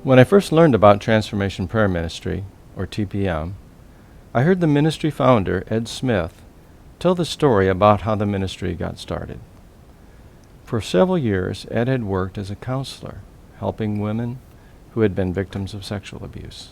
When I first learned about Transformation Prayer Ministry, or TPM, I heard the ministry founder, Ed Smith, tell the story about how the ministry got started. For several years, Ed had worked as a counselor, helping women who had been victims of sexual abuse.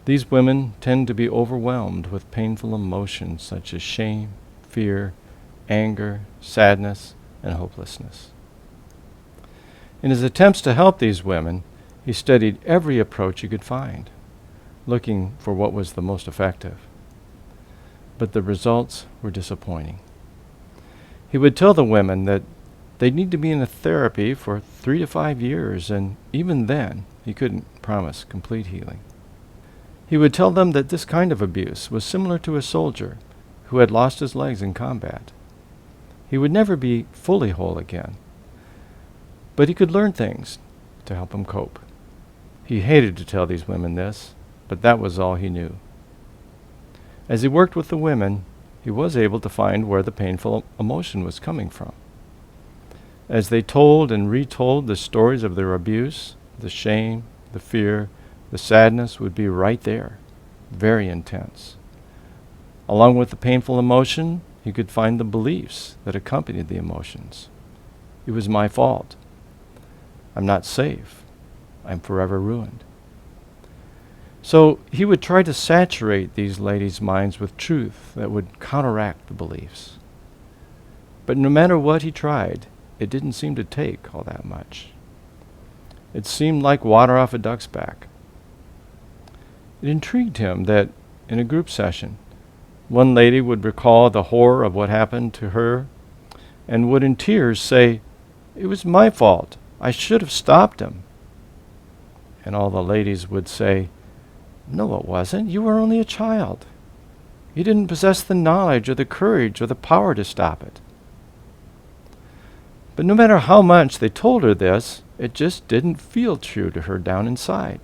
These women tend to be overwhelmed with painful emotions such as shame, fear, anger, sadness, and hopelessness. In his attempts to help these women, he studied every approach he could find, looking for what was the most effective. But the results were disappointing. He would tell the women that they'd need to be in a therapy for 3 to 5 years, and even then, he couldn't promise complete healing. He would tell them that this kind of abuse was similar to a soldier who had lost his legs in combat. He would never be fully whole again, but he could learn things to help him cope. He hated to tell these women this, but that was all he knew. As he worked with the women, he was able to find where the painful emotion was coming from. As they told and retold the stories of their abuse, the shame, the fear, the sadness would be right there, very intense. Along with the painful emotion, he could find the beliefs that accompanied the emotions. It was my fault. I'm not safe. I'm forever ruined. So he would try to saturate these ladies' minds with truth that would counteract the beliefs. But no matter what he tried, it didn't seem to take all that much. It seemed like water off a duck's back. It intrigued him that in a group session, one lady would recall the horror of what happened to her and would in tears say, "It was my fault. I should have stopped him." And all the ladies would say, "No, it wasn't. You were only a child. You didn't possess the knowledge or the courage or the power to stop it." But no matter how much they told her this, it just didn't feel true to her down inside.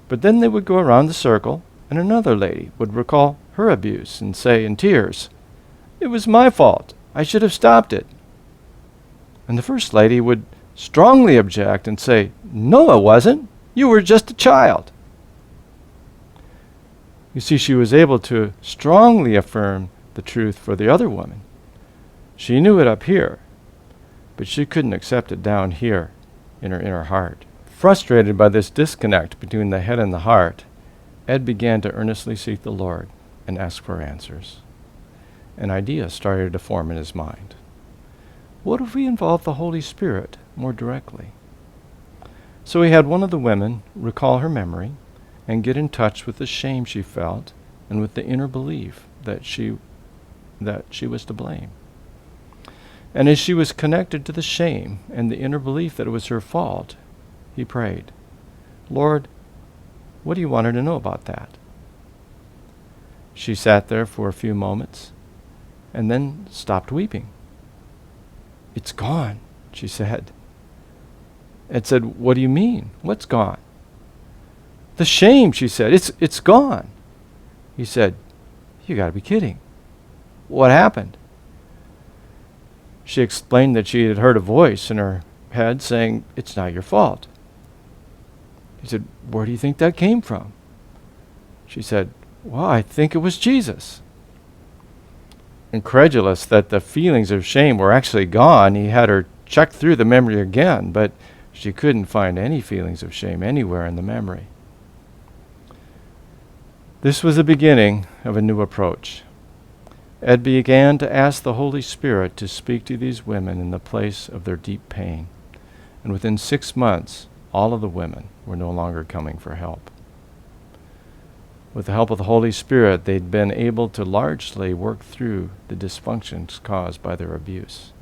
But then they would go around the circle, and another lady would recall her abuse and say in tears, "It was my fault. I should have stopped it." And the first lady would strongly object and say, "No, it wasn't. You were just a child." You see, she was able to strongly affirm the truth for the other woman. She knew it up here, but she couldn't accept it down here in her inner heart. Frustrated by this disconnect between the head and the heart, Ed began to earnestly seek the Lord and ask for answers. An idea started to form in his mind. What if we involved the Holy Spirit more directly? So he had one of the women recall her memory and get in touch with the shame she felt and with the inner belief that she was to blame. And as she was connected to the shame and the inner belief that it was her fault, he prayed, "Lord, what do you want her to know about that?" She sat there for a few moments and then stopped weeping. "It's gone," she said. Ed said, "What do you mean? What's gone?" "The shame," she said. It's gone." He said, "You got to be kidding. What happened?" She explained that she had heard a voice in her head saying, "It's not your fault." He said, "Where do you think that came from?" She said, "Well, I think it was Jesus." Incredulous that the feelings of shame were actually gone, he had her check through the memory again, but she couldn't find any feelings of shame anywhere in the memory. This was the beginning of a new approach. Ed began to ask the Holy Spirit to speak to these women in the place of their deep pain. And within 6 months, all of the women were no longer coming for help. With the help of the Holy Spirit, they'd been able to largely work through the dysfunctions caused by their abuse.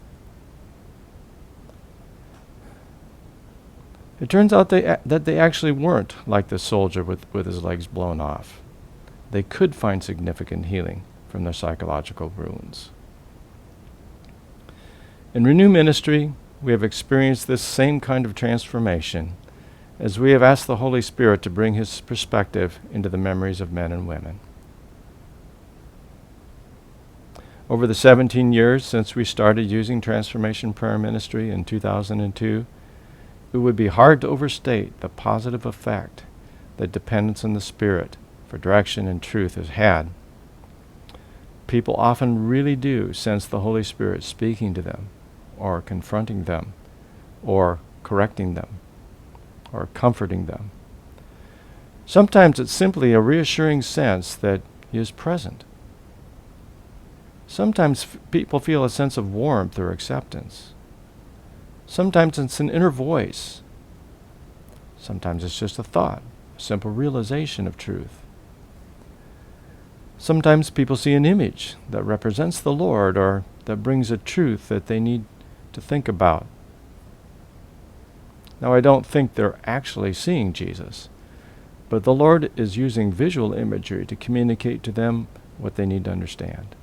It turns out that they actually weren't like the soldier with his legs blown off. They could find significant healing from their psychological wounds. In Renew Ministry, we have experienced this same kind of transformation as we have asked the Holy Spirit to bring His perspective into the memories of men and women. Over the 17 years since we started using Transformation Prayer Ministry in 2002, it would be hard to overstate the positive effect that dependence on the Spirit for direction and truth has had. People often really do sense the Holy Spirit speaking to them, or confronting them, or correcting them, or comforting them. Sometimes it's simply a reassuring sense that He is present. Sometimes people feel a sense of warmth or acceptance. Sometimes it's an inner voice. Sometimes it's just a thought, a simple realization of truth. Sometimes people see an image that represents the Lord or that brings a truth that they need to think about. Now, I don't think they're actually seeing Jesus, but the Lord is using visual imagery to communicate to them what they need to understand.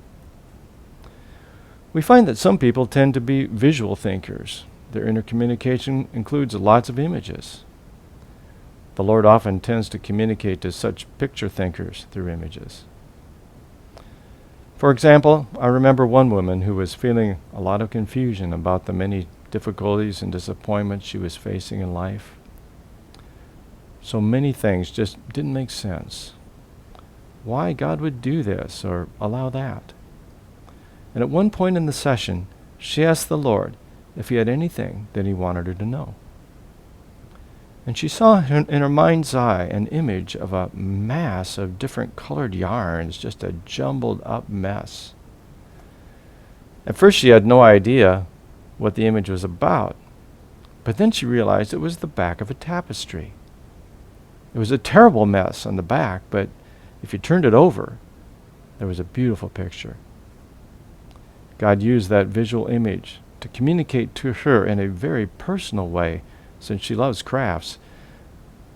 We find that some people tend to be visual thinkers. Their inner communication includes lots of images. The Lord often tends to communicate to such picture thinkers through images. For example, I remember one woman who was feeling a lot of confusion about the many difficulties and disappointments she was facing in life. So many things just didn't make sense. Why God would do this or allow that? And at one point in the session, she asked the Lord if He had anything that He wanted her to know. And she saw in her mind's eye an image of a mass of different colored yarns, just a jumbled up mess. At first she had no idea what the image was about, but then she realized it was the back of a tapestry. It was a terrible mess on the back, but if you turned it over, there was a beautiful picture. God used that visual image to communicate to her in a very personal way, since she loves crafts,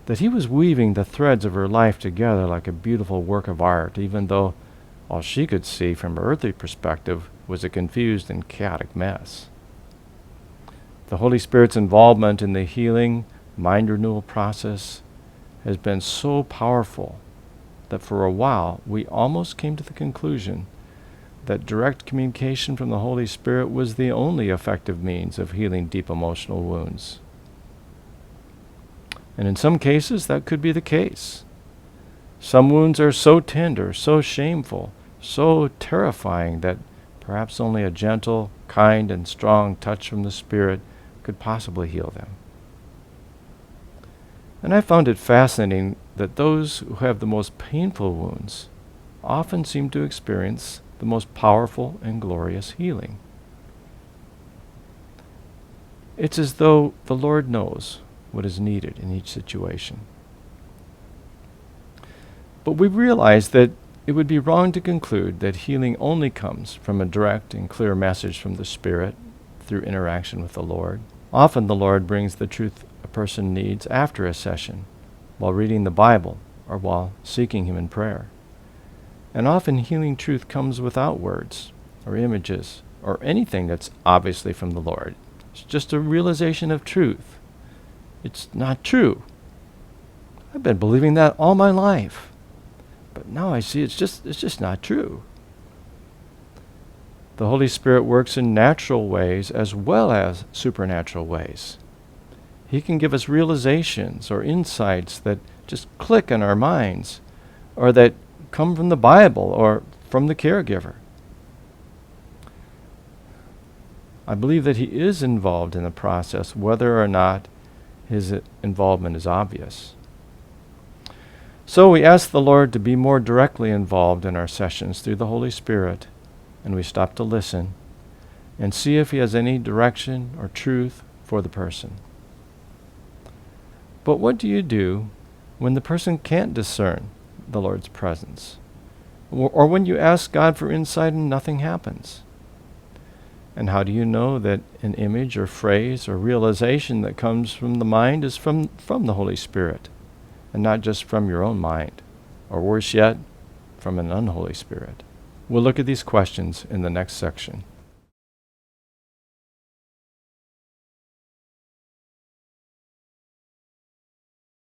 that He was weaving the threads of her life together like a beautiful work of art, even though all she could see from her earthly perspective was a confused and chaotic mess. The Holy Spirit's involvement in the healing, mind renewal process has been so powerful that for a while we almost came to the conclusion that direct communication from the Holy Spirit was the only effective means of healing deep emotional wounds. And in some cases, that could be the case. Some wounds are so tender, so shameful, so terrifying that perhaps only a gentle, kind, and strong touch from the Spirit could possibly heal them. And I found it fascinating that those who have the most painful wounds often seem to experience the most powerful and glorious healing. It's as though the Lord knows what is needed in each situation. But we realize that it would be wrong to conclude that healing only comes from a direct and clear message from the Spirit through interaction with the Lord. Often the Lord brings the truth a person needs after a session, while reading the Bible or while seeking Him in prayer. And often healing truth comes without words or images or anything that's obviously from the Lord. It's just a realization of truth. It's not true. I've been believing that all my life. But now I see it's just not true. The Holy Spirit works in natural ways as well as supernatural ways. He can give us realizations or insights that just click in our minds, or that come from the Bible or from the caregiver. I believe that He is involved in the process, whether or not His involvement is obvious. So we ask the Lord to be more directly involved in our sessions through the Holy Spirit, and we stop to listen and see if He has any direction or truth for the person. But what do you do when the person can't discern the Lord's presence? Or when you ask God for insight and nothing happens? And how do you know that an image or phrase or realization that comes from the mind is from the Holy Spirit, and not just from your own mind, or worse yet, from an unholy spirit? We'll look at these questions in the next section.